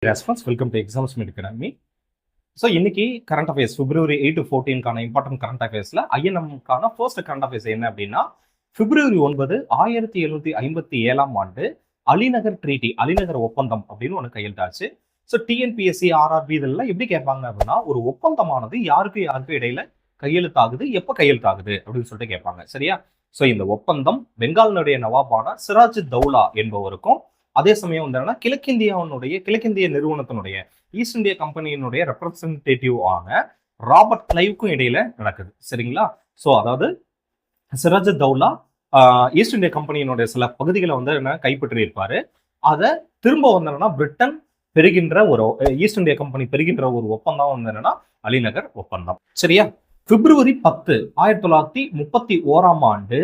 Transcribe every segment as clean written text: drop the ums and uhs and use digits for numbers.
Response, welcome to Exams Med Academy. So இன்னைக்கு current affairs February 8 to 14 important current அஃபேர்ஸ்ல ஐஎன்எம்கான first current affairs என்ன அப்படின்னா February 9 1757 ஆண்டு அலிநகர் ட்ரீட்டி, அலிநகர் ஒப்பந்தம் அப்படின்னு ஒன்று கையெழுத்தாச்சு. ஸோ டிஎன்பிஎஸ்சி, ஆர்ஆர்பி இதெல்லாம் எப்படி கேட்பாங்க அப்படின்னா, ஒரு ஒப்பந்தமானது யாருக்கு இடையில கையெழுத்தாகுது, எப்போ கையெழுத்தாகுது அப்படின்னு சொல்லிட்டு கேட்பாங்க. சரியா? ஸோ இந்த ஒப்பந்தம் பெங்காலினுடைய நவாபான சிராஜ் தௌலா என்பவருக்கும், அதே சமயம் வந்து கிழக்கிந்திய நிறுவனத்தினுடைய ஈஸ்ட் இந்தியா கம்பெனியினுடைய ரெப்ரசன்டேட்டிவ் ஆன ராபர்ட் கிளைவுக்கும் இடையில நடக்குது. சரிங்களா? ஸோ அதாவது சிராஜ் தௌலா ஈஸ்ட் இந்தியா கம்பெனியினுடைய சில பகுதிகளை வந்து என்ன கைப்பற்றி இருப்பாரு. அதை திரும்ப வந்து பிரிட்டன் பெறுகின்ற ஒரு ஈஸ்ட் இந்தியா கம்பெனி பெறுகின்ற ஒரு ஒப்பந்தம் வந்து என்னன்னா அலிநகர் ஒப்பந்தம். சரியா? February 10 1931 ஆண்டு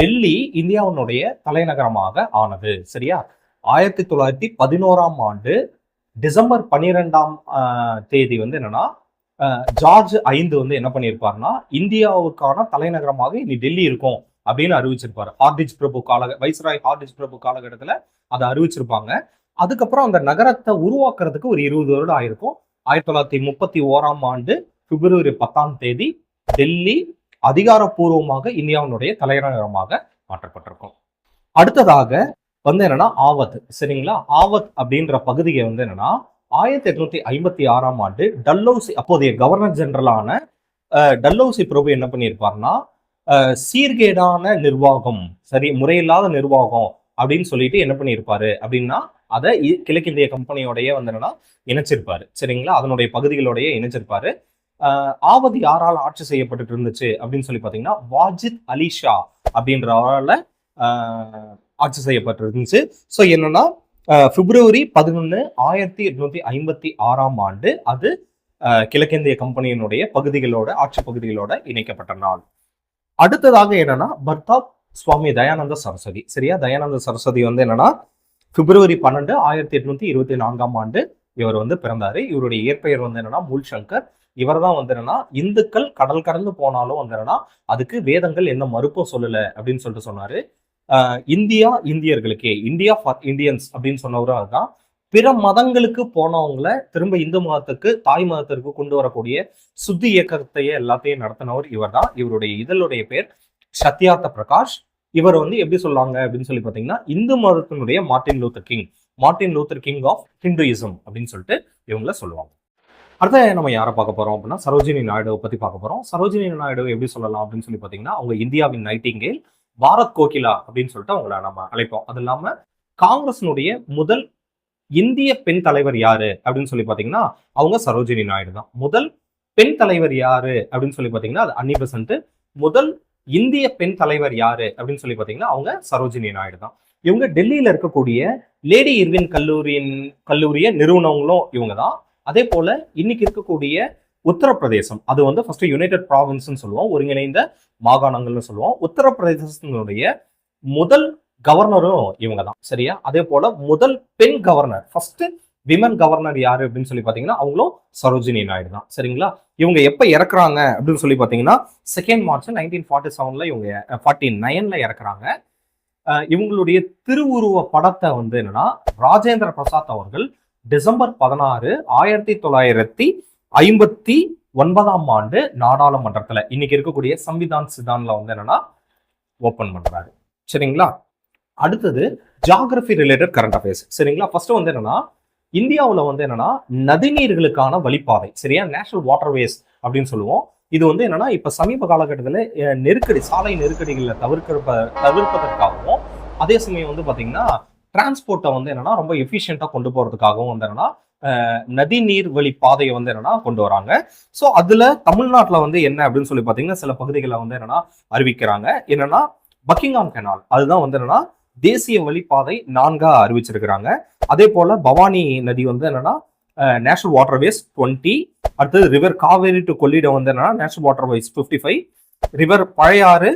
டெல்லி இந்தியாவினுடைய தலைநகரமாக ஆனது. சரியா? 1911 ஆண்டு டிசம்பர் 12 தேதி வந்து என்னன்னா ஜார்ஜ் 5 வந்து என்ன பண்ணியிருப்பாருன்னா, இந்தியாவுக்கான தலைநகரமாக இனி டெல்லி இருக்கும் அப்படின்னு அறிவிச்சிருப்பாரு. வைஸ்ராய் ஹார்டிஜ் பிரபு காலகட்டத்துல அதை அறிவிச்சிருப்பாங்க. அதுக்கப்புறம் அந்த நகரத்தை உருவாக்குறதுக்கு ஒரு 20 வருடம் ஆயிருக்கும். 1931 ஆண்டு February 10 தேதி டெல்லி அதிகாரப்பூர்வமாக இந்தியாவினுடைய தலைநகரமாக மாற்றப்பட்டிருக்கும். அடுத்ததாக வந்து என்னன்னா ஆவத். சரிங்களா? ஆவத் அப்படின்ற பகுதியை வந்து என்னன்னா 1856 ஆண்டு டல்ஹௌசி, அப்போதைய கவர்னர் ஜெனரலான டல்ஹௌசி பிரபு என்ன பண்ணியிருப்பாருன்னா, சீர்கேடான நிர்வாகம், சரி முறையில்லாத நிர்வாகம் அப்படின்னு சொல்லிட்டு என்ன பண்ணியிருப்பாரு அப்படின்னா, அதை கிழக்கிந்திய கம்பெனியோடைய வந்து என்னன்னா இணைச்சிருப்பாரு. சரிங்களா? அதனுடைய பகுதிகளோடைய இணைச்சிருப்பாரு. ஆவதி யாரால் ஆட்சி செய்யப்பட்டு இருந்துச்சு அப்படின்னு சொல்லி பாத்தீங்கன்னா, வாஜித் அலி ஷா அப்படின்றவரால ஆட்சி செய்யப்பட்டு இருந்துச்சு. ஸோ என்னன்னா February 11 1856 ஆண்டு அது கிழக்கிந்திய கம்பெனியினுடைய ஆட்சி பகுதிகளோட இணைக்கப்பட்ட நாள். அடுத்ததாக என்னன்னா பர்தாப் சுவாமி தயானந்த சரஸ்வதி. சரியா? தயானந்த சரஸ்வதி வந்து என்னன்னா February 12 1824 ஆண்டு இவர் வந்து பிறந்தாரு. இவருடைய இயற்பெயர் வந்து என்னன்னா மூல் சங்கர். இவர் தான் வந்து என்னன்னா இந்துக்கள் கடல் கடந்து போனாலும் வந்து என்னன்னா அதுக்கு வேதங்கள் என்ன மறுப்பும் சொல்லல அப்படின்னு சொல்லிட்டு சொன்னாரு. இந்தியர்களுக்கே, இந்தியா ஃபார் இந்தியன்ஸ் அப்படின்னு சொன்னவரும் அதுதான். பிற மதங்களுக்கு போனவங்களை திரும்ப இந்து மதத்துக்கு, தாய் மதத்திற்கு கொண்டு வரக்கூடிய சுத்தி இயக்கத்தையே எல்லாத்தையும் நடத்தினவர் இவர் தான். இவருடைய இதழுடைய பேர் சத்யார்த்த பிரகாஷ். இவர் வந்து எப்படி சொல்லுவாங்க அப்படின்னு சொல்லி பாத்தீங்கன்னா, இந்து மதத்தினுடைய Martin Luther King of Hinduism அப்படின்னு சொல்லிட்டு இவங்கள சொல்லுவாங்க. அடுத்த நம்ம யாரை பார்க்க போறோம் அப்படின்னா, சரோஜினி நாயுடுவை பத்தி பார்க்க போறோம். சரோஜினி நாயுடு எப்படி சொல்லலாம் அப்படின்னு சொல்லி பாத்தீங்கன்னா, அவங்க இந்தியாவின் நைட்டிங்கேல், பாரத் கோகிலா அப்படின்னு சொல்லிட்டு அவங்கள நம்ம அழைப்போம். அது இல்லாம காங்கிரஸினுடைய முதல் இந்திய பெண் தலைவர் யாரு அப்படின்னு சொல்லி பாத்தீங்கன்னா, அவங்க சரோஜினி நாயுடு தான். முதல் பெண் தலைவர் யாரு அப்படின்னு சொல்லி பாத்தீங்கன்னா, அது அன்னி பெசன்ட். முதல் இந்திய பெண் தலைவர் யாரு அப்படின்னு சொல்லி பாத்தீங்கன்னா, அவங்க சரோஜினி நாயுடு தான். இவங்க டெல்லியில இருக்கக்கூடிய லேடி இர்வின் கல்லூரிய நிறுவனங்களும் இவங்க தான். அதே போல இன்னைக்கு இருக்கக்கூடிய உத்தரப்பிரதேசம், அது வந்து ஃபர்ஸ்ட் யுனைடெட் ப்ராவின்ஸ்னு சொல்லுவோம், ஒருங்கிணைந்த மாகாணங்கள்னு சொல்லுவோம். உத்தரப்பிரதேசத்தினுடைய முதல் கவர்னரும் இவங்க தான். சரியா? அதே போல முதல் பெண் கவர்னர், ஃபர்ஸ்ட் விமன் கவர்னர் யாரு அப்படின்னு சொல்லி பாத்தீங்கன்னா, அவங்களும் சரோஜினி நாயுடு தான். சரிங்களா? இவங்க எப்ப இறக்குறாங்க அப்படின்னு சொல்லி பாத்தீங்கன்னா, 2 March 1947 இவங்க 49 இறக்குறாங்க. இவங்களுடைய திருவுருவ படத்தை வந்து என்னன்னா ராஜேந்திர பிரசாத் அவர்கள் டிசம்பர் 16 1959 ஆண்டு நாடாளுமன்றத்துல, இன்னைக்கு இருக்கக்கூடிய சம்விதான் சிதான்ல வந்து என்னன்னா ஓபன் பண்றாரு. சரிங்களா? அடுத்தது ஜியோகிராஃபி ரிலேட்டட் கரண்ட் அஃபேர்ஸ். சரிங்களா? ஃபர்ஸ்ட் வந்து என்னன்னா, இந்தியாவுல வந்து என்னன்னா நதிநீர்களுக்கான வழிப்பாதை, சரியா, நேஷனல் வாட்டர்வேஸ் அப்படின்னு சொல்லுவோம். இது வந்து என்னன்னா இப்ப சமீப காலகட்டத்துல சாலை நெருக்கடிகளை தவிர்ப்பதற்காகவும், அதே சமயம் வந்து பாத்தீங்கன்னா டிரான்ஸ்போர்ட்டை வந்து என்னன்னா ரொம்ப எஃபிஷியண்டா கொண்டு போறதுக்காகவும் வந்து என்னன்னா நதி நீர் வழி பாதையை வந்து என்னன்னா கொண்டு வராங்க. ஸோ அதுல தமிழ்நாட்டுல வந்து என்ன அப்படின்னு சொல்லி பாத்தீங்கன்னா, சில பகுதிகளை வந்து என்னன்னா அறிவிக்கிறாங்க. என்னன்னா பக்கிங்ஹாம் கெனால், அதுதான் வந்து என்னன்னா தேசிய வழிப்பாதை 4 அறிவிச்சிருக்கிறாங்க. அதே போல பவானி நதி வந்து என்னன்னா நேஷனல் வாட்டர்வேஸ் 20. அடுத்தது ரிவர் காவேரி டு கொள்ளிடம் வந்து என்னன்னா national waterways 55. River Palaiyar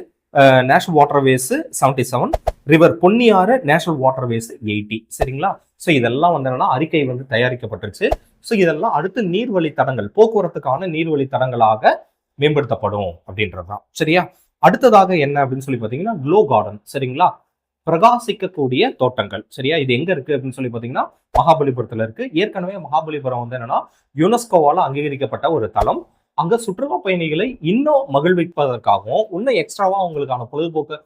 national waterways 77. River Ponniyar national waterways 80. சரிங்களா? ஸோ இதெல்லாம் வந்து என்னன்னா அறிக்கை வந்து தயாரிக்கப்பட்டுருச்சு. ஸோ இதெல்லாம் அடுத்து நீர்வழி தடங்கள், போக்குவரத்துக்கான நீர்வழி தடங்களாக மேம்படுத்தப்படும் அப்படின்றதுதான். சரியா? அடுத்ததாக என்ன அப்படின்னு சொல்லி பாத்தீங்கன்னா க்ளோ கார்டன். சரிங்களா? பிரகாசிக்கக்கூடிய தோட்டங்கள். சரியா, இது எங்க இருக்கு அப்படின்னு சொல்லி பாத்தீங்கன்னா மகாபலிபுரத்துல இருக்கு. ஏற்கனவே மகாபலிபுரம் வந்து என்னன்னா யுனெஸ்கோவால அங்கீகரிக்கப்பட்ட ஒரு தளம். அங்க சுற்றுலா பயணிகளை இன்னும் மகிழ்விப்பதற்காகவும் இன்னும் எக்ஸ்ட்ராவா அவங்களுக்கான பொழுதுபோக்கு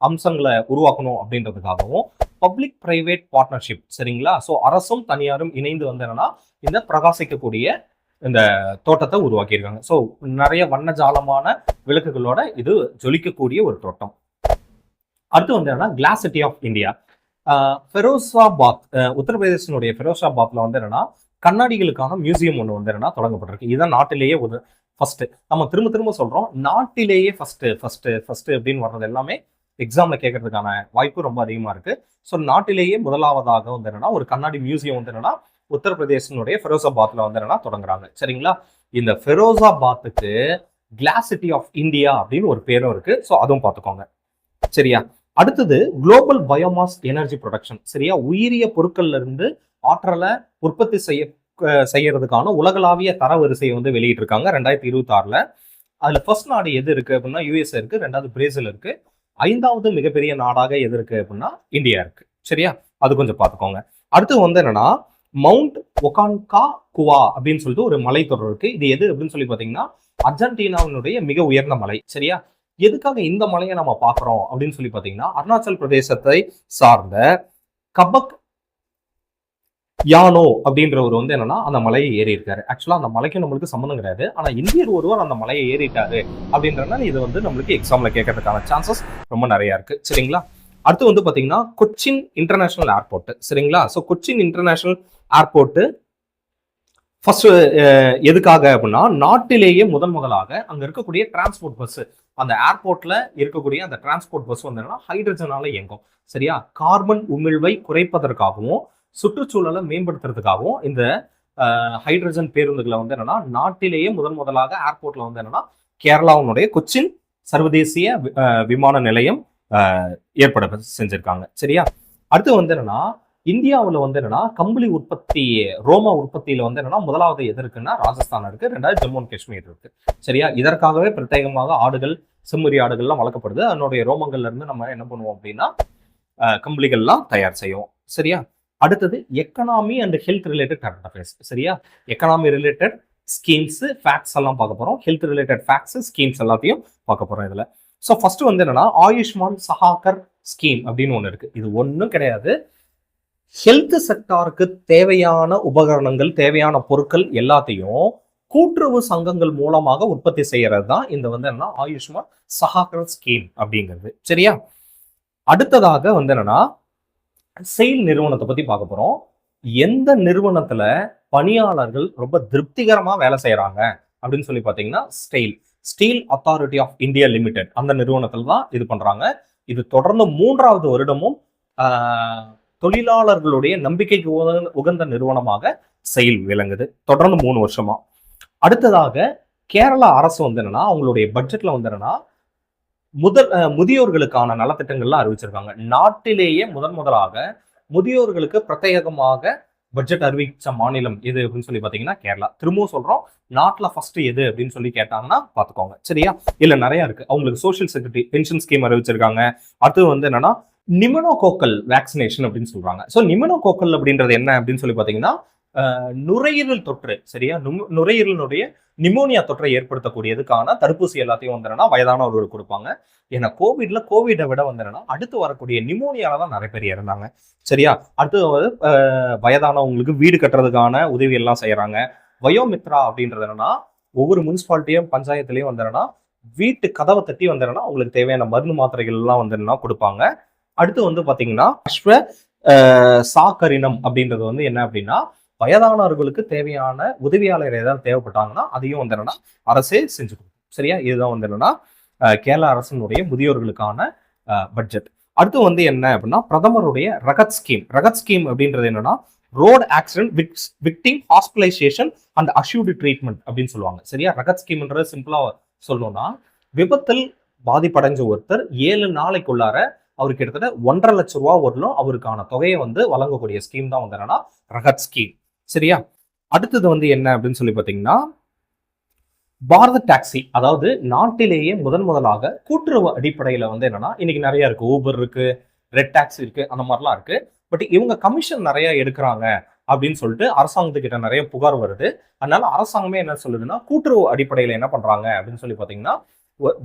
அம்சங்களை உருவாக்கணும் அப்படின்றதுக்காகவும் பப்ளிக் பிரைவேட் பார்ட்னர்ஷிப், சரிங்களா, ஸோ அரசும் தனியாரும் இணைந்து வந்து என்னன்னா இந்த பிரகாசிக்கக்கூடிய இந்த தோட்டத்தை உருவாக்கியிருக்காங்க. ஸோ நிறைய வண்ணஜாலமான விளக்குகளோட இது ஜொலிக்கக்கூடிய ஒரு தோட்டம். அடுத்து வந்து என்னன்னா கிளாஸ் சிட்டி ஆஃப் இந்தியா. ஃபெரோசாபாத், உத்தரப்பிரதேசனுடைய ஃபெரோசாபாத்ல வந்து என்னன்னா கண்ணாடிகளுக்கான மியூசியம் ஒன்று வந்து என்னன்னா தொடங்கப்பட்டிருக்கு. இதுதான் நாட்டிலேயே ஒரு ஃபர்ஸ்ட். நம்ம திரும்ப திரும்ப சொல்றோம், நாட்டிலேயே ஃபர்ஸ்ட் ஃபர்ஸ்ட் ஃபர்ஸ்ட் அப்படின்னு வர்றது எல்லாமே எக்ஸாம்ல கேட்கறதுக்கான வாய்ப்பு ரொம்ப அதிகமா இருக்கு. ஸோ நாட்டிலேயே முதலாவதாக வந்து என்னன்னா ஒரு கண்ணாடி மியூசியம் வந்து என்னன்னா உத்தரப்பிரதேசனுடைய ஃபெரோசாபாத்ல வந்து என்னன்னா தொடங்குறாங்க. சரிங்களா, இந்த ஃபெரோசாபாத்துக்கு கிளாஸ் சிட்டி ஆஃப் இந்தியா அப்படின்னு ஒரு பேரும் இருக்கு. ஸோ அதுவும் பார்த்துக்கோங்க. சரியா, அடுத்தது குளோபல் பயோமாஸ் எனர்ஜி ப்ரொடக்ஷன். சரியா, உயிரிய பொருட்கள்ல இருந்து ஆற்றலை உற்பத்தி செய்யறதுக்கான உலகளாவிய தரவரிசையை வந்து வெளியிட்டு இருக்காங்க 2026ல. அதுல ஃபர்ஸ்ட் நாடு எது இருக்கு அப்படின்னா யுஎஸ் இருக்கு, ரெண்டாவது பிரேசில் இருக்கு, 5வது மிகப்பெரிய நாடாக எது இருக்கு அப்படின்னா இந்தியா இருக்கு. சரியா, அது கொஞ்சம் பார்த்துக்கோங்க. அடுத்து வந்து என்னன்னா மவுண்ட் ஒகான்கா குவா அப்படின்னு சொல்லிட்டு ஒரு மலைத்தொடர் இருக்கு. இது எது அப்படின்னு சொல்லி பாத்தீங்கன்னா அர்ஜென்டினாவினுடைய மிக உயர்ந்த மலை. சரியா, எதுக்காக இந்த மலையை நம்ம பார்க்கிறோம் அப்படின்னு சொல்லி பாத்தீங்கன்னா அருணாச்சல் பிரதேசத்தை சார்ந்த கபக் யானோ அப்படின்றவர் வந்து என்னன்னா அந்த மலையை ஏறி இருக்காரு. ஆக்சுவலா அந்த மலைக்கு நம்மளுக்கு சம்மந்தம் கிடையாது, ஆனா இந்தியர் ஒருவர் அந்த மலையை ஏறிட்டாரு அப்படின்றதுனால இது வந்து நம்மளுக்கு எக்ஸாம்ல கேட்கறதுக்கான சான்சஸ் ரொம்ப நிறைய இருக்கு. சரிங்களா, அடுத்து வந்து பாத்தீங்கன்னா கொச்சின் இன்டர்நேஷனல் ஏர்போர்ட். சரிங்களா, so Cochin international airport first எதுக்காக அப்படின்னா நாட்டிலேயே முதலாக அங்க இருக்கக்கூடிய டிரான்ஸ்போர்ட் பஸ், அந்த ஏர்போர்ட்ல இருக்கக்கூடிய அந்த டிரான்ஸ்போர்ட் பஸ் வந்து என்னன்னா ஹைட்ரஜனால இயங்கும். சரியா, கார்பன் உமிழ்வை குறைப்பதற்காகவும் சுற்றுச்சூழலை மேம்படுத்துறதுக்காகவும் இந்த ஹைட்ரஜன் பேருந்துகளை வந்து என்னன்னா நாட்டிலேயே முதலாக ஏர்போர்ட்ல வந்து என்னன்னா கேரளாவுடைய கொச்சின் சர்வதேசிய விமான நிலையம் ஏற்பட செஞ்சிருக்காங்க. சரியா, அடுத்து வந்து என்னன்னா இந்தியாவில் வந்து என்னன்னா கம்பளி உற்பத்தி, ரோமா உற்பத்தியில வந்து என்னன்னா முதலாவது எது இருக்குன்னா ராஜஸ்தான் இருக்கு, ரெண்டாவது ஜம்மு அண்ட் காஷ்மீர் இருக்கு. சரியா, இதற்காகவே பிரத்யேகமாக ஆடுகள், செம்மறி ஆடுகள்லாம் வளர்க்கப்படுது. அதனுடைய ரோமங்கள்ல இருந்து நம்ம என்ன பண்ணுவோம் அப்படின்னா கம்பளிகள்லாம் தயார் செய்வோம். சரியா, அடுத்தது economy and health related current affairs. சரியா, எக்கனாமி ரிலேட்டட் ஸ்கீம்ஸ், ஃபேக்ட்ஸ் எல்லாம் பார்க்க போறோம். ஹெல்த் ரிலேட்டட் ஃபேக்ட்ஸ், ஸ்கீம்ஸ் எல்லாத்தையும் பார்க்க போறோம் இதுல. ஸோ ஃபர்ஸ்ட் வந்து என்னன்னா ஆயுஷ்மான் சஹாகர் ஸ்கீம் அப்படின்னு ஒன்று இருக்கு. இது ஒன்றும் கிடையாது, ஹெல்த் செக்டாருக்கு தேவையான உபகரணங்கள், தேவையான பொருட்கள் எல்லாத்தையும் கூட்டுறவு சங்கங்கள் மூலமாக உற்பத்தி செய்யறது தான் இந்த வந்து என்னன்னா ஆயுஷ்மான் சஹாகர் ஸ்கீம் அப்படிங்கிறது. சரியா, அடுத்ததாக வந்து என்னன்னா செயில் நிறுவனத்தை பத்தி பார்க்க போறோம். எந்த நிறுவனத்துல பணியாளர்கள் ரொம்ப திருப்திகரமா வேலை செய்யறாங்க அப்படின்னு சொல்லி பாத்தீங்கன்னா steel authority of India limited அந்த நிறுவனத்துல தான் இது பண்றாங்க. இது தொடர்ந்து 3வது வருடமும் தொழிலாளர்களுடைய நம்பிக்கைக்கு உகந்த நிறுவனமாக செயில் விளங்குது, தொடர்ந்து 3 வருஷமா. அடுத்ததாக கேரளா அரசு வந்து என்னன்னா அவங்களுடைய பட்ஜெட்ல வந்து என்னன்னா முதியோர்களுக்கான நலத்திட்டங்கள்லாம் அறிவிச்சிருக்காங்க. நாட்டிலேயே முதலாக முதியோர்களுக்கு பிரத்யேகமாக பட்ஜெட் அறிவிச்ச மாநிலம் எது அப்படின்னு சொல்லி பாத்தீங்கன்னா கேரளா. திரும்பவும் சொல்றோம், நாட்டுல ஃபர்ஸ்ட் எது அப்படின்னு சொல்லி கேட்டாங்கன்னா பாத்துக்கோங்க. சரியா, இல்ல நிறைய இருக்கு. அவங்களுக்கு சோசியல் செக்யூரிட்டி பென்ஷன் ஸ்கீம் அறிவிச்சிருக்காங்க. அடுத்து வந்து என்னன்னா நிமனோகோக்கல் வேக்சினேஷன் அப்படின்னு சொல்றாங்க. ஸோ நிமனோகோக்கல் அப்படின்றது என்ன அப்படின்னு சொல்லி பாத்தீங்கன்னா நுரையீரல் தொற்று. சரியா, நுரையீரலினுடைய நிமோனியா தொற்றை ஏற்படுத்தக்கூடியதுக்கான தடுப்பூசி எல்லாத்தையும் வந்து வயதானவர்களுக்கு கொடுப்பாங்க. ஏன்னா கோவிடை விட வந்து அடுத்து வரக்கூடிய நிமோனியால தான் நிறைய பேர் இறந்தாங்க. சரியா, அடுத்து வயதானவங்களுக்கு வீடு கட்டுறதுக்கான உதவி எல்லாம் செய்யறாங்க. வயோமித்ரா அப்படின்றது என்னன்னா ஒவ்வொரு முனிசிபாலிட்டியும் பஞ்சாயத்துலயும் வந்து வீட்டு கதவை தட்டி வந்து அவங்களுக்கு தேவையான மருந்து மாத்திரைகள் எல்லாம் வந்து கொடுப்பாங்க. அடுத்து வந்து பாத்தீங்கன்னா அஸ்வ சாக்கரினம் அப்படின்றது வந்து என்ன அப்படின்னா வயதானவர்களுக்கு தேவையான உதவியாளர் ஏதாவது தேவைப்பட்டாங்கன்னா அதையும் வந்து அரசே செஞ்சு கொடுக்கும். சரியா, இதுதான் வந்து கேரளா அரசினுடைய முதியோர்களுக்கான பட்ஜெட். அடுத்து வந்து என்ன அப்படின்னா பிரதமருடைய ரகத் ஸ்கீம் அப்படின்றது என்னன்னா road accident victim hospitalisation and assured treatment அப்படின்னு சொல்லுவாங்க. சரியா, ரகத் ஸ்கீம்ன்றது சிம்பிளா சொல்லணும்னா விபத்தில் பாதிப்படைஞ்ச ஒருத்தர் 7 நாளைக்குள்ளார அவருக்கு கிட்டத்தட்ட 1.5 லட்சம் ரூபா வரலும் அவருக்கான தொகையை வந்து வழங்கக்கூடிய ஸ்கீம் தான் வந்து என்னன்னா ரகத் ஸ்கீம். சரியா, அடுத்தது வந்து என்ன அப்படின்னு சொல்லி பாத்தீங்கன்னா பாரத் டாக்ஸி, அதாவது நாட்டிலேயே முதலாக கூட்டுறவு அடிப்படையில வந்து என்னன்னா இன்னைக்கு நிறைய இருக்கு. ஊபர் இருக்கு, ரெட் டாக்ஸ் இருக்கு, அந்த மாதிரிலாம் இருக்கு. பட் இவங்க கமிஷன் நிறைய எடுக்கிறாங்க அப்படின்னு சொல்லிட்டு அரசாங்கத்துக்கிட்ட நிறைய புகார் வருது. அதனால அரசாங்கமே என்ன சொல்லுதுன்னா கூட்டுறவு அடிப்படையில் என்ன பண்றாங்க அப்படின்னு சொல்லி பாத்தீங்கன்னா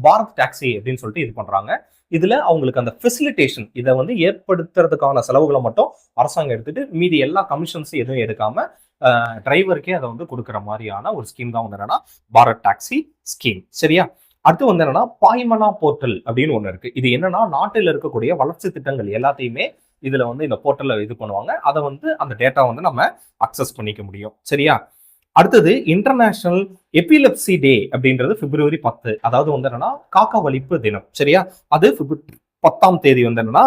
பாரத் டாக்ஸி அப்படின்னு சொல்லிட்டு இது பண்றாங்க. இதுல அவங்களுக்கு அந்த ஃபெசிலிட்டேஷன் இதை வந்து ஏற்படுத்துறதுக்கான செலவுகளை மட்டும் அரசாங்கம் எடுத்துட்டு மீதி எல்லா கமிஷன்ஸும் எதுவும் எடுக்காம டிரைவருக்கே அதை வந்து கொடுக்குற மாதிரியான ஒரு ஸ்கீம் தான் வந்து என்னன்னா பாரத் டாக்ஸி ஸ்கீம். சரியா? அடுத்து வந்து என்னன்னா பாய்மனா போர்ட்டல் அப்படின்னு ஒண்ணு இருக்கு. இது என்னன்னா நாட்டில் இருக்கக்கூடிய வளர்ச்சி திட்டங்கள் எல்லாத்தையுமே இதுல வந்து இந்த போர்ட்டல்ல இது பண்ணுவாங்க. அதை வந்து அந்த டேட்டா வந்து நம்ம அக்சஸ் பண்ணிக்க முடியும். சரியா? அடுத்தது இன்டர்நேஷனல் எபிலெப்சி டே அப்படின்றது பிப்ரவரி 10. அதாவது வந்து என்னன்னா காக்கா வலிப்பு தினம். சரியா? அது 10ஆம் தேதி வந்து என்னன்னா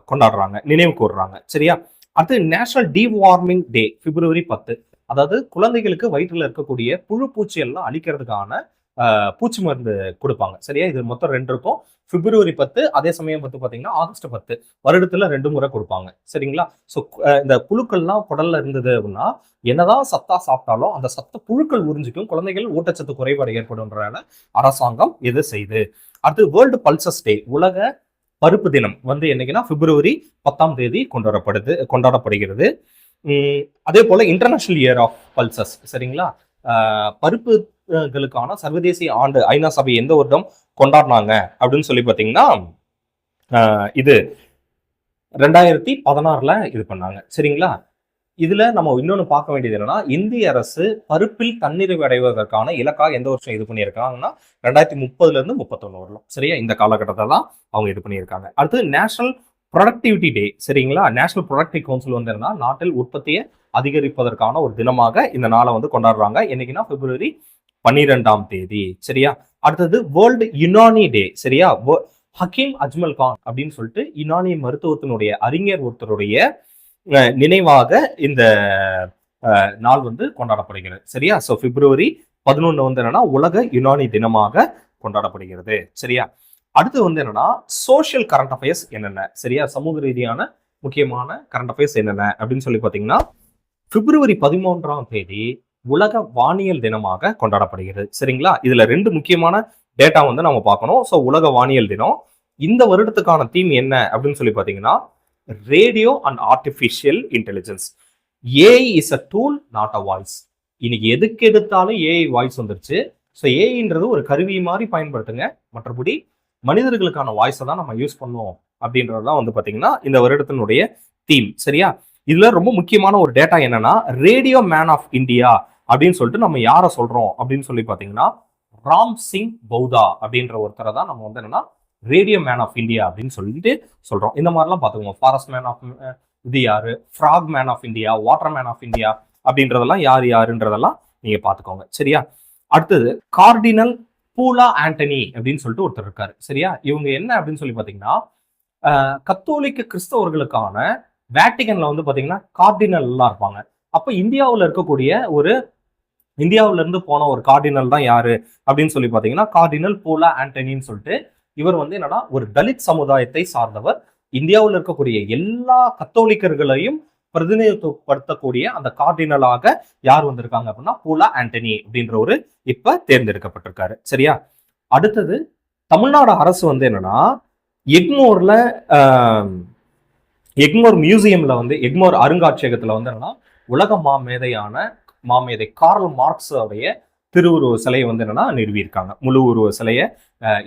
கொண்டாடுறாங்க, நினைவு கூறுறாங்க. சரியா? அடுத்து நேஷனல் டிவார்மிங் டே பிப்ரவரி 10. அதாவது குழந்தைகளுக்கு வயிற்றுல இருக்கக்கூடிய புழு பூச்சி எல்லாம் அழிக்கிறதுக்கான பூச்சி மருந்து கொடுப்பாங்க. சரியா? இது மொத்தம் 2 இருக்கும். பிப்ரவரி 10, அதே சமயம் பாத்தீங்கன்னா ஆகஸ்ட் 10 வருடத்துல 2 முறை கொடுப்பாங்க. சரிங்களா? ஸோ இந்த புழுக்கள்லாம் குடல்ல இருந்தது அப்படின்னா என்னதான் சத்தா சாப்பிட்டாலும் அந்த சத்த புழுக்கள் உறிஞ்சிக்கும், குழந்தைகள் ஊட்டச்சத்து குறைபாடு ஏற்படும்ன்றதால அரசாங்கம் இது செய்து. அடுத்து வேர்ல்டு பல்சஸ் டே, உலக பருப்பு தினம் வந்து என்னைக்குன்னா பிப்ரவரி 10ஆம் தேதி கொண்டாடப்படுகிறது. அதே போல இன்டர்நேஷனல் இயர் ஆஃப் பல்சஸ். சரிங்களா? பருப்புகளுக்கான சர்வதேச ஆண்டு ஐநா சபை எந்த வருடம் கொண்டாடினாங்க அப்படின்னு சொல்லி பாத்தீங்கன்னா இது 2016 இது பண்ணாங்க. சரிங்களா? இதுல நம்ம இன்னொன்னு பார்க்க வேண்டியது என்னன்னா இந்திய அரசு பருப்பில் தன்னிறைவு அடைவதற்கான இலக்காக எந்த வருஷம் இது பண்ணியிருக்காங்கன்னா 2030 இருந்து 31 வரலாம். சரியா? இந்த காலகட்டத்தை தான் அவங்க இது பண்ணியிருக்காங்க. அடுத்து நேஷனல் ப்ரொடக்டிவிட்டி டே. சரிங்களா? நேஷனல் ப்ரொடக்டிவ் கவுன்சில் வந்து என்னன்னா நாட்டில் உற்பத்தியை அதிகரிப்பதற்கான ஒரு தினமாக இந்த நாளை வந்து கொண்டாடுறாங்க. என்னைக்குன்னா பிப்ரவரி 12ஆம் தேதி. சரியா? அடுத்தது வேர்ல்டு யுனானி டே. சரியா? ஹக்கீம் அஜ்மல் கான் அப்படின்னு சொல்லிட்டு யுனானி மருத்துவத்தினுடைய அறிஞர் ஒருத்தருடைய நினைவாக இந்த நாள் வந்து கொண்டாடப்படுகிறது. சரியா? ஸோ பிப்ரவரி 11 வந்து என்னன்னா உலக யுனானி தினமாக கொண்டாடப்படுகிறது. சரியா? அடுத்து வந்து என்னன்னா சோசியல் கரண்ட் அஃபேர்ஸ் என்னென்ன, சரியா, சமூக ரீதியான முக்கியமான கரண்ட் அஃபேர்ஸ் என்னென்ன அப்படின்னு சொல்லி பாத்தீங்கன்னா பிப்ரவரி 13ஆம் தேதி உலக வானியல் தினமாக கொண்டாடப்படுகிறது. சரிங்களா? இதுல 2 முக்கியமான டேட்டா வந்து நம்ம பார்க்கணும். ஸோ உலக வானியல் தினம் இந்த வருடத்துக்கான தீம் என்ன அப்படின்னு சொல்லி பாத்தீங்கன்னா radio and artificial intelligence. AI is a tool not a voice. இன்னைக்கு எதுக்கு எடுத்தாலும் ஏஐ வாய்ஸ் வந்துருச்சு. ஸோ ஏஐன்றது ஒரு கருவி மாதிரி பயன்படுத்துங்க, மற்றபடி மனிதர்களுக்கான வாய்ஸை தான் நம்ம யூஸ் பண்ணுவோம் அப்படின்றதுதான் வந்து பாத்தீங்கன்னா இந்த வருடத்தினுடைய தீம். சரியா? இதுல ரொம்ப முக்கியமான ஒரு டேட்டா என்னன்னா ரேடியோ மேன் ஆஃப் இந்தியா அப்படின்னு சொல்லிட்டு நம்ம யாரை சொல்றோம் அப்படின்னு சொல்லி பாத்தீங்கன்னா ராம் சிங் பௌதா அப்படின்ற ஒருத்தரை தான் நம்ம வந்து என்னன்னா ரேடியோ மேன் ஆஃப் இந்தியா அப்படின்னு சொல்லிட்டு சொல்றோம். இந்த மாதிரிலாம் பாத்துக்கோங்க. ஃபாரஸ்ட் மேன் ஆஃப் இது யாரு, frog man of India, water man of India அப்படின்றதெல்லாம் யாருன்றதெல்லாம் நீங்க பாத்துக்கோங்க. சரியா? அடுத்தது கார்டினல் பூலா ஆண்டனி அப்படின்னு சொல்லிட்டு ஒருத்தர் இருக்காரு. சரியா? இவங்க என்ன அப்படின்னு சொல்லி பாத்தீங்கன்னா கத்தோலிக்க கிறிஸ்தவர்களுக்கான வேட்டிகன்ல வந்து பாத்தீங்கன்னா கார்டினல் எல்லாம் இருப்பாங்க. அப்ப இந்தியாவில் இருக்கக்கூடிய இந்தியாவில இருந்து போன ஒரு கார்டினல் தான் யாரு அப்படின்னு சொல்லி பாத்தீங்கன்னா கார்டினல் பூலா ஆண்டனின்னு சொல்லிட்டு இவர் வந்து என்னன்னா ஒரு தலித் சமுதாயத்தை சார்ந்தவர். இந்தியாவில் இருக்கக்கூடிய எல்லா கத்தோலிக்கர்களையும் பிரதிநிதித்துவப்படுத்தக்கூடிய அந்த கார்டினலாக யார் வந்திருக்காங்க அப்படின்னா பூலா ஆண்டனி அப்படின்ற ஒரு இப்ப தேர்ந்தெடுக்கப்பட்டிருக்காரு. சரியா? அடுத்தது தமிழ்நாடு அரசு வந்து என்னன்னா எக்மோர் மியூசியம்ல வந்து எக்மோர் அருங்காட்சியகத்துல வந்து என்னன்னா உலக மாமேதை கார்ல் மார்க்ஸ் உடைய திருவுருவ சிலையை வந்து என்னன்னா நிறுவியிருக்காங்க. முழு உருவ சிலையை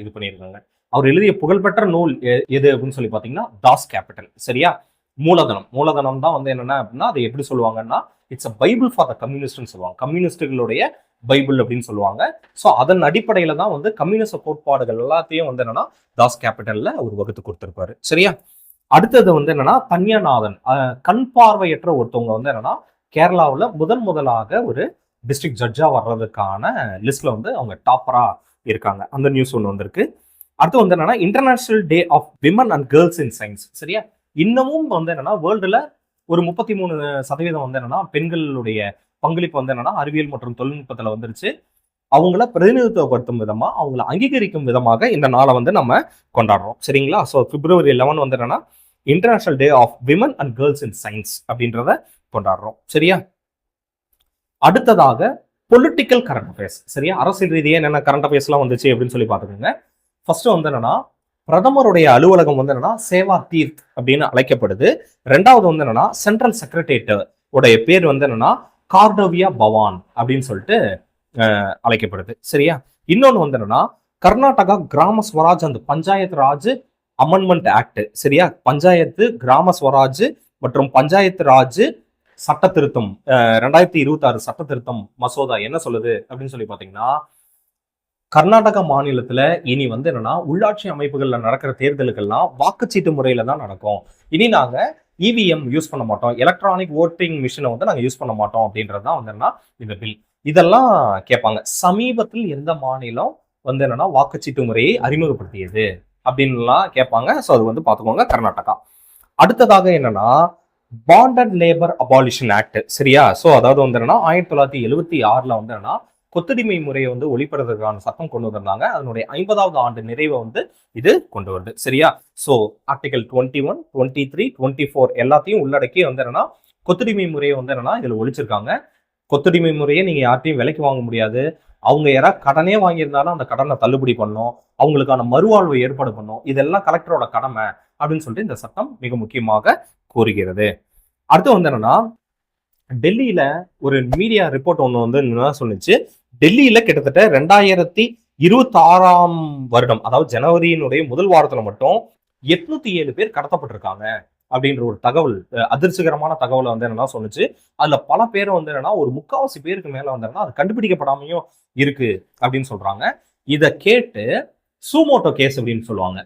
இது பண்ணியிருக்காங்க. அவர் எழுதிய புகழ்பெற்ற நூல் எது அப்படின்னு சொல்லி பாத்தீங்கன்னா தாஸ் கேபிட்டல். சரியா? மூலதனம் தான் வந்து என்னன்னா அப்படின்னா அதை எப்படி சொல்லுவாங்கன்னா it's a bible for the கம்யூனிஸ்ட்னு சொல்லுவாங்க. கம்யூனிஸ்டுகளுடைய பைபிள் அப்படின்னு சொல்லுவாங்க. ஸோ அதன் அடிப்படையில தான் வந்து கம்யூனிஸ்ட் கோட்பாடுகள் எல்லாத்தையும் வந்து என்னன்னா தாஸ் கேபிட்டல்ல அவர் வகுத்து கொடுத்திருப்பாரு. சரியா? அடுத்தது வந்து என்னன்னா தன்யநாதன், கண் பார்வையற்ற ஒருத்தவங்க வந்து என்னன்னா கேரளாவில் முதலாக ஒரு டிஸ்ட்ரிக்ட் ஜட்ஜா வர்றதுக்கான லிஸ்ட்ல வந்து அவங்க டாப்பரா இருக்காங்க. அந்த நியூஸ் ஒன்று வந்திருக்கு. அடுத்து வந்து என்னன்னா international day of women and girls in science. சரியா? இன்னமும் வந்து என்னன்னா வேர்ல்டுல ஒரு 33% வந்து என்னன்னா பெண்களுடைய பங்களிப்பு வந்து என்னன்னா அறிவியல் மற்றும் தொழில்நுட்பத்துல வந்துருச்சு. அவங்கள பிரதிநிதித்துவப்படுத்தும் விதமா, அவங்கள அங்கீகரிக்கும் விதமாக இந்த நாளை வந்து நம்ம கொண்டாடுறோம். சரிங்களா? ஸோ பிப்ரவரி 11 வந்து என்னன்னா international day of women and girls in science அப்படின்றத கொண்டாடுறோம். சரியா? அடுத்ததாக பொலிட்டிக்கல் கரண்ட் அஃபேர்ஸ். சரியா? அரசியல் ரீதியாக என்னென்ன கரண்ட் அஃபேர்ஸ் எல்லாம் வந்துச்சு அப்படின்னு சொல்லி பாத்துக்கோங்க. ஃபர்ஸ்ட் வந்து என்னன்னா பிரதமருடைய அலுவலகம் வந்து என்னன்னா சேவா தீர்த் அப்படின்னு அழைக்கப்படுது. ரெண்டாவது வந்து என்னன்னா சென்ட்ரல் செக்ரட்டேரியட் உடைய பேர் வந்து என்னன்னா கார்டோவியா பவான் அப்படின்னு சொல்லிட்டு அழைக்கப்படுது. சரியா? இன்னொன்னு வந்து என்னன்னா கர்நாடகா கிராம Swaraj and panchayat Raj amendment act. சரியா? பஞ்சாயத்து கிராம ஸ்வராஜ் மற்றும் பஞ்சாயத்து ராஜ் சட்ட திருத்தம் 2026 சட்ட திருத்தம் மசோதா என்ன சொல்லுது அப்படின்னு சொல்லி பாத்தீங்கன்னா, கர்நாடக மாநிலத்துல இனி வந்து என்னன்னா உள்ளாட்சி அமைப்புகள்ல நடக்கிற தேர்தலுக்கெல்லாம் வாக்குச்சீட்டு முறையில தான் நடக்கும். இனி நாங்க இவிஎம் யூஸ் பண்ண மாட்டோம், எலக்ட்ரானிக் ஓட்டிங் மிஷினை வந்து நாங்க யூஸ் பண்ண மாட்டோம் அப்படின்றதுதான் வந்து என்னன்னா இந்த பில். இதெல்லாம் கேட்பாங்க. சமீபத்தில் எந்த மாநிலம் வந்து என்னன்னா வாக்குச்சீட்டு முறையை அறிமுகப்படுத்தியது அப்படின்லாம் கேட்பாங்க. ஸோ அது வந்து பார்த்துக்கோங்க கர்நாடகா. அடுத்ததாக என்னன்னா பாண்டட் லேபர் அபாலிஷன் ஆக்ட். சரியா? ஸோ அதாவது வந்து என்னன்னா 1976 வந்து என்னன்னா கொத்தடிமை முறையை வந்து ஒளிபரப்புறதுக்கான சட்டம் கொண்டு வந்திருந்தாங்க. அதனுடைய 50வது ஆண்டு நிறைவை வந்து இது கொண்டு வருது. சரியா? ஸோ ஆர்டிகல் 21, 23, 24 எல்லாத்தையும் உள்ளடக்கி வந்து என்னன்னா கொத்தடிமை முறையை வந்து என்னன்னா இதுல ஒழிச்சிருக்காங்க. கொத்தடிமை முறையை நீங்க யார்ட்டையும் விலைக்கு வாங்க முடியாது. அவங்க யாராவது கடனே வாங்கியிருந்தாலும் அந்த கடனை தள்ளுபடி பண்ணும், அவங்களுக்கான மறுவாழ்வை ஏற்பாடு பண்ணும். இதெல்லாம் கலெக்டரோட கடமை அப்படின்னு சொல்லிட்டு இந்த சட்டம் மிக முக்கியமாக கூறுகிறது. அடுத்து வந்து என்னன்னா டெல்லியில ஒரு மீடியா ரிப்போர்ட் ஒண்ணு வந்து என்ன சொன்னிச்சு, டெல்லியில கிட்டத்தட்ட 2026 வருடம் அதாவது ஜனவரியினுடைய முதல் வாரத்துல மட்டும் 807 பேர் கடத்தப்பட்டிருக்காங்க அப்படின்ற ஒரு தகவல், அதிர்ச்சிகரமான தகவலை வந்து என்னன்னா சொன்னிச்சு. அதுல பல பேர் வந்து என்னன்னா ஒரு 3/4 பேருக்கு மேல வந்து அது கண்டுபிடிக்கப்படாமையும் இருக்கு அப்படின்னு சொல்றாங்க. இத கேட்டு சூமோட்டோ கேஸ் அப்படின்னு சொல்லுவாங்க,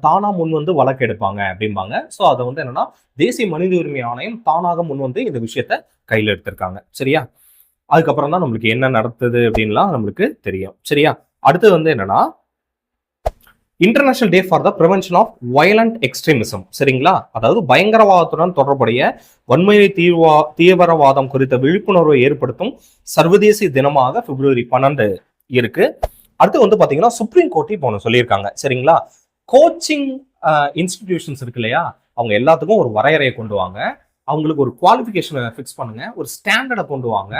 தானா முன் வந்து வழக்கு எடுப்பாங்க அப்படிம்பாங்க. ஸோ அதை வந்து என்னன்னா தேசிய மனித உரிமை ஆணையம் தானாக முன் வந்து இந்த விஷயத்த கையில் எடுத்திருக்காங்க. சரியா? அதுக்கப்புறம் தான் நம்மளுக்கு என்ன நடந்தது அப்படின்லாம் நம்மளுக்கு தெரியும். சரியா? அடுத்தது வந்து என்னன்னா international day for the prevention of violent extremism. சரிங்களா? அதாவது பயங்கரவாதத்துடன் தொடர்புடைய வன்மை தீவிரவாதம் குறித்த விழிப்புணர்வை ஏற்படுத்தும் சர்வதேச தினமாக February 12 இருக்கு. அடுத்து வந்து பாத்தீங்கன்னா சுப்ரீம் கோர்ட் இப்போ ஒன்று சொல்லியிருக்காங்க. சரிங்களா? கோச்சிங் இன்ஸ்டிடியூஷன்ஸ் இருக்கு இல்லையா, அவங்க எல்லாத்துக்கும் ஒரு வரையறையை கொண்டு வாங்க, அவங்களுக்கு ஒரு குவாலிஃபிகேஷனை ஃபிக்ஸ் பண்ணுங்க, ஒரு ஸ்டாண்டர்டை கொண்டு வாங்க.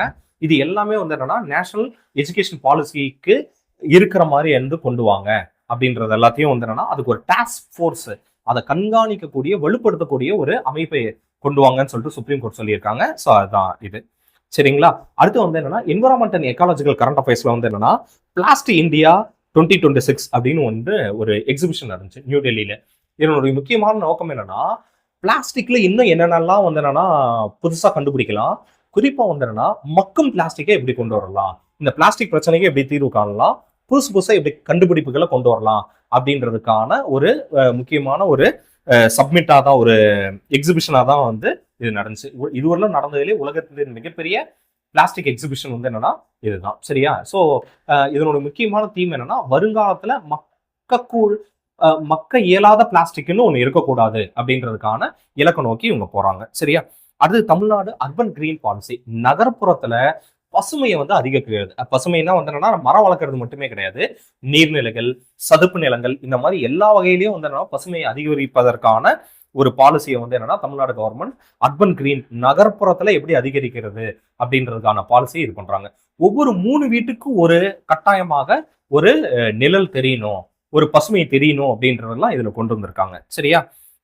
இது எல்லாமே வந்து என்னன்னா நேஷனல் எஜுகேஷன் பாலிசிக்கு இருக்கிற மாதிரி வந்து கொண்டு வாங்க அப்படின்றது எல்லாத்தையும் வந்து என்னன்னா அதுக்கு ஒரு டாஸ்க் ஃபோர்ஸ், அதை கண்காணிக்கக்கூடிய வலுப்படுத்தக்கூடிய ஒரு அமைப்பை கொண்டு வாங்கன்னு சொல்லிட்டு சுப்ரீம் கோர்ட் சொல்லியிருக்காங்க. ஸோ அதுதான் இது. சரிங்களா? அடுத்து வந்து என்னன்னா என்விரான்மெண்ட் அண்ட் எக்காலஜிக்கல் கரண்ட் அஃபேர்ஸ்ல வந்து என்னன்னா பிளாஸ்டிக் இந்தியா 2026 அப்படின்னு வந்து ஒரு எக்ஸிபிஷன் நடந்துச்சு நியூ டெல்லியில. இதனுடைய முக்கியமான நோக்கம் என்னன்னா பிளாஸ்டிக்ல இன்னும் என்னென்னலாம் வந்து என்னன்னா புதுசா கண்டுபிடிக்கலாம், குறிப்பா வந்து என்னன்னா மக்கும் பிளாஸ்டிக்கை எப்படி கொண்டு வரலாம், இந்த பிளாஸ்டிக் பிரச்சனைக்கு எப்படி தீர்வு காணலாம், புதுசா எப்படி கண்டுபிடிப்புகளை கொண்டு வரலாம் அப்படின்றதுக்கான ஒரு முக்கியமான ஒரு சப்மிட்டா தான், ஒரு எக்ஸிபிஷனா தான் வந்து இது நடந்துச்சு. இதுவரையிலும் நடந்ததுலேயே உலகத்தின் மிகப்பெரிய பிளாஸ்டிக் எக்ஸிபிஷன் வந்து என்னன்னா இதுதான். சரியா? ஸோ இதனோட முக்கியமான தீம் என்னன்னா வருங்காலத்துல மக்க இயலாத பிளாஸ்டிக்னு ஒண்ணு இருக்கக்கூடாது அப்படின்றதுக்கான இலக்கை நோக்கி இவங்க போறாங்க. சரியா? அடுத்து தமிழ்நாடு அர்பன் கிரீன் பாலிசி. நகர்ப்புறத்துல பசுமையை வந்து அதிகரிக்கிறது. பசுமைன்னா வந்து என்னன்னா மரம் வளர்க்கறது மட்டுமே கிடையாது, நீர்நிலைகள், சதுப்பு நிலங்கள், இந்த மாதிரி எல்லா வகையிலையும் வந்து என்னன்னா பசுமையை அதிகரிப்பதற்கான ஒரு பாலிசியை வந்து என்னன்னா தமிழ்நாடு கவர்மெண்ட் அர்பன் கிரீன் நகர்ப்புறத்துல எப்படி அதிகரிக்கிறது அப்படின்றதுக்கான பாலிசியை இது பண்றாங்க. ஒவ்வொரு 3 வீட்டுக்கும் ஒரு கட்டாயமாக ஒரு நிழல் தெரியணும், ஒரு பசுமை தெரியணும் அப்படின்றதெல்லாம் இதுல கொண்டு வந்திருக்காங்க. சரியா?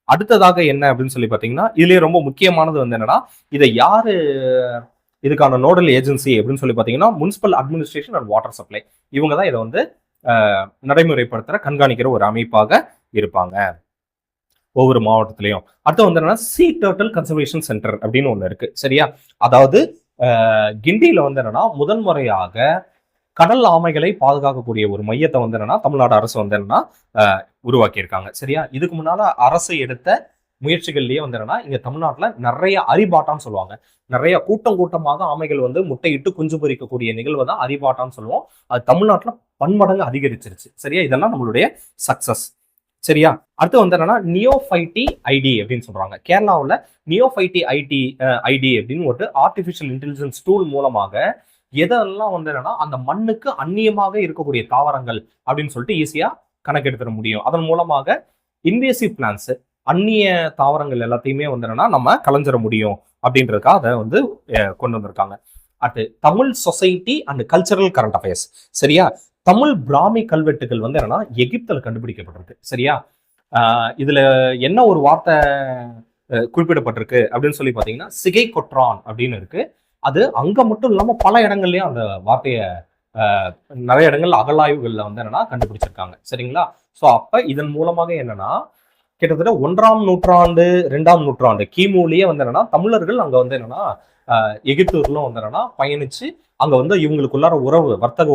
அடுத்ததாக என்ன அப்படின்னு சொல்லி பாத்தீங்கன்னா இதுலயே ரொம்ப முக்கியமானது வந்து என்னன்னா இதை யாரு இதுக்கான நோடல் ஏஜென்சி அப்படின்னு சொல்லி பாத்தீங்கன்னா municipal administration and water supply, இவங்க தான் இதை வந்து நடைமுறைப்படுத்துற கண்காணிக்கிற ஒரு அமைப்பாக இருப்பாங்க ஒவ்வொரு மாவட்டத்திலையும். அடுத்து வந்து என்னன்னா சீ டர்ட்டில் கன்சர்வேஷன் சென்டர் அப்படின்னு ஒண்ணு இருக்கு. சரியா? அதாவது கிண்டியில வந்து என்னன்னா முதன்முறையாக கடல் ஆமைகளை பாதுகாக்கக்கூடிய ஒரு மையத்தை வந்து என்னன்னா தமிழ்நாடு அரசு வந்து என்னன்னா உருவாக்கி இருக்காங்க. சரியா? இதுக்கு முன்னால அரசு எடுத்த முயற்சிகள்லயே வந்து என்னன்னா இங்க தமிழ்நாட்டுல நிறைய அரிபாட்டான்னு சொல்லுவாங்க, நிறைய கூட்டமாக ஆமைகள் வந்து முட்டையிட்டு குஞ்சு பொறிக்கக்கூடிய நிகழ்வை தான் அரிபாட்டான்னு சொல்லுவோம். அது தமிழ்நாட்டுல பன்மடங்கு அதிகரிச்சிருச்சு. சரியா? இதெல்லாம் நம்மளுடைய சக்சஸ். சரியா? அடுத்து வந்து என்னன்னா நியோஃபைட்டி ஐடி அப்படின்னு சொல்றாங்க. கேரளாவில் நியோஃபைட்டி ஐடி அப்படின்னு ஒரு ஆர்டிபிஷியல் இன்டெலிஜென்ஸ் டூல் மூலமாக எதெல்லாம் வந்து என்னன்னா அந்த மண்ணுக்கு அந்நியமாக இருக்கக்கூடிய தாவரங்கள் அப்படின்னு சொல்லிட்டு ஈஸியா கணக்கெடுத்துட முடியும். அதன் மூலமாக இன்வேசிவ் பிளான்ஸ், அந்நிய தாவரங்கள் எல்லாத்தையுமே வந்து என்னன்னா நம்ம கலைஞ்சிட முடியும் அப்படின்றதுக்காக அதை வந்து கொண்டு வந்திருக்காங்க. அடுத்து Tamil society and cultural current affairs. சரியா? தமிழ் பிராமி கல்வெட்டுகள் வந்து என்னன்னா எகிப்துல கண்டுபிடிக்கப்பட்டிருக்கு. சரியா? இதுல என்ன ஒரு வார்த்தை குறிப்பிடப்பட்டிருக்கு அப்படின்னு சொல்லி பாத்தீங்கன்னா சிகை கொற்றான் அப்படின்னு இருக்கு. அது அங்க மட்டும் இல்லாம பல இடங்கள்லயும் அந்த வார்த்தைய நிறைய இடங்கள்ல அகழாய்வுகள்ல வந்து என்னன்னா கண்டுபிடிச்சிருக்காங்க. சரிங்களா? சோ அப்ப இதன் மூலமாக என்னன்னா கிட்டத்தட்ட 1ஆம் நூற்றாண்டு 2ஆம் நூற்றாண்டு கிமுலயே வந்து என்னன்னா தமிழர்கள் அங்க வந்து என்னன்னா எகிப்தூர்ல வந்து என்னன்னா பயணிச்சு அங்க வந்து இவங்களுக்குள்ளார உறவு, வர்த்தக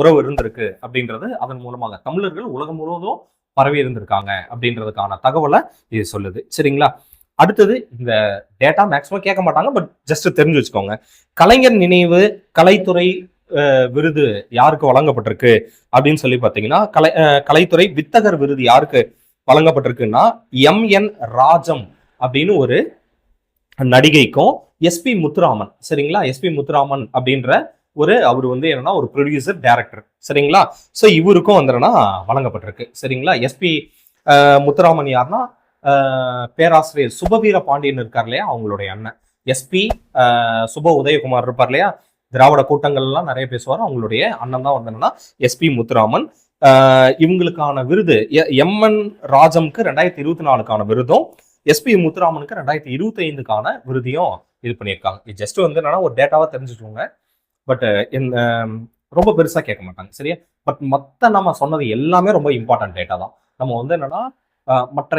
உறவு இருந்திருக்கு அப்படின்றது அதன் மூலமாக தமிழர்கள் உலகம் முழுவதும் பரவி இருந்திருக்காங்க அப்படின்றதுக்கான தகவலை இது சொல்லுது. சரிங்களா? அடுத்தது இந்த டேட்டா மேக்சிமம் கேட்க மாட்டாங்க, பட் ஜஸ்ட் தெரிஞ்சு வச்சுக்கோங்க. கலைஞர் நினைவு கலைத்துறை விருது யாருக்கு வழங்கப்பட்டிருக்கு அப்படின்னு சொல்லி பாத்தீங்கன்னா கலைத்துறை வித்தகர் விருது யாருக்கு வழங்கப்பட்டிருக்குன்னா எம்.என். ராஜம் அப்படின்னு ஒரு நடிகைக்கும் எஸ்.பி. முத்துராமன். சரிங்களா? எஸ்.பி. முத்துராமன் அப்படின்ற அவர் வந்து என்னன்னா ஒரு ப்ரொடியூசர் டைரக்டர். சரிங்களா? சோ இவருக்கும் வந்து என்னன்னா வழங்கப்பட்டிருக்கு. சரிங்களா? எஸ்.பி. முத்துராமன் யாருன்னா பேராசிரியர் சுபவீர பாண்டியன் இருக்கார் இல்லையா, அவங்களுடைய அண்ணன். எஸ்.பி. சுப உதயகுமார் இருப்பார் இல்லையா, திராவிட கூட்டங்கள் எல்லாம் நிறைய பேசுவார், அவங்களுடைய அண்ணன் தான் வந்து என்னன்னா எஸ்.பி. முத்துராமன். இவங்களுக்கான விருது எம்.என். ராஜம்க்கு 2024க்கான விருதும் எஸ்.பி. முத்துராமனுக்கு 2025க்கான விருதையும் இது பண்ணியிருக்காங்க. இது ஜஸ்ட் வந்து என்னன்னா ஒரு டேட்டாவா தெரிஞ்சுக்கோங்க. பட் ரொம்ப பெருசா கேட்க மாட்டாங்க. சரியா? பட் மத்த நம்ம சொன்னது எல்லாமே ரொம்ப இம்பார்ட்டன்ட் டேட்டா தான். நம்ம வந்து என்னன்னா மற்ற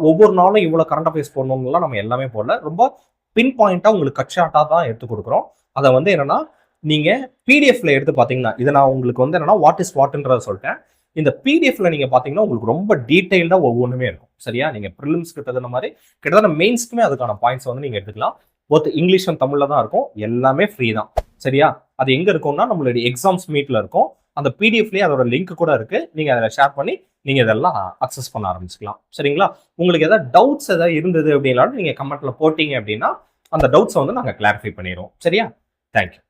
ஒவ்வொரு நாளும் இவ்வளவு கரண்ட் அஃபேர்ஸ் போடணும்லாம் நம்ம எல்லாமே போடல. ரொம்ப பின் பாயிண்டா உங்களுக்கு கட்சாட்டா தான் எடுத்து கொடுக்குறோம். அதை வந்து என்னன்னா நீங்க பிடிஎஃப்ல எடுத்து பாத்தீங்கன்னா இதை நான் உங்களுக்கு வந்து என்னன்னா வாட் இஸ் வாட்ன்றத சொல்லிட்டேன். இந்த பிடிஎஃப்ல நீங்க பாத்தீங்கன்னா உங்களுக்கு ரொம்ப டீடைல்டா ஒவ்வொன்றுமே இருக்கும். சரியா? நீங்க ப்ரிலிம்ஸ்க்கு தகுந்த மாதிரி கிட்டத்தட்ட மெயின்ஸ்க்குமே அதுக்கான பாயிண்ட்ஸ் வந்து நீங்க எடுத்துக்கலாம். போத் இங்கிலீஷ் அண்ட் தமிழ்ல தான் இருக்கும். எல்லாமே ஃப்ரீ தான். சரியா? அது எங்க இருக்கும்னா நம்மளுடைய எக்ஸாம்ஸ் மீட்ல இருக்கும். அந்த பிடிஎஃப்லயே அதோட லிங்க் கூட இருக்கு. நீங்க அதில் ஷேர் பண்ணி நீங்க இதெல்லாம் அக்சஸ் பண்ண ஆரம்பிச்சுக்கலாம். சரிங்களா? உங்களுக்கு ஏதாவது டவுட்ஸ் ஏதாவது இருந்தது அப்படின்னாலும் நீங்க கமெண்ட்ல போட்டீங்க அப்படின்னா அந்த டவுட்ஸ் வந்து நாங்க கிளாரிஃபை பண்ணிடுவோம். சரியா? தேங்க்யூ.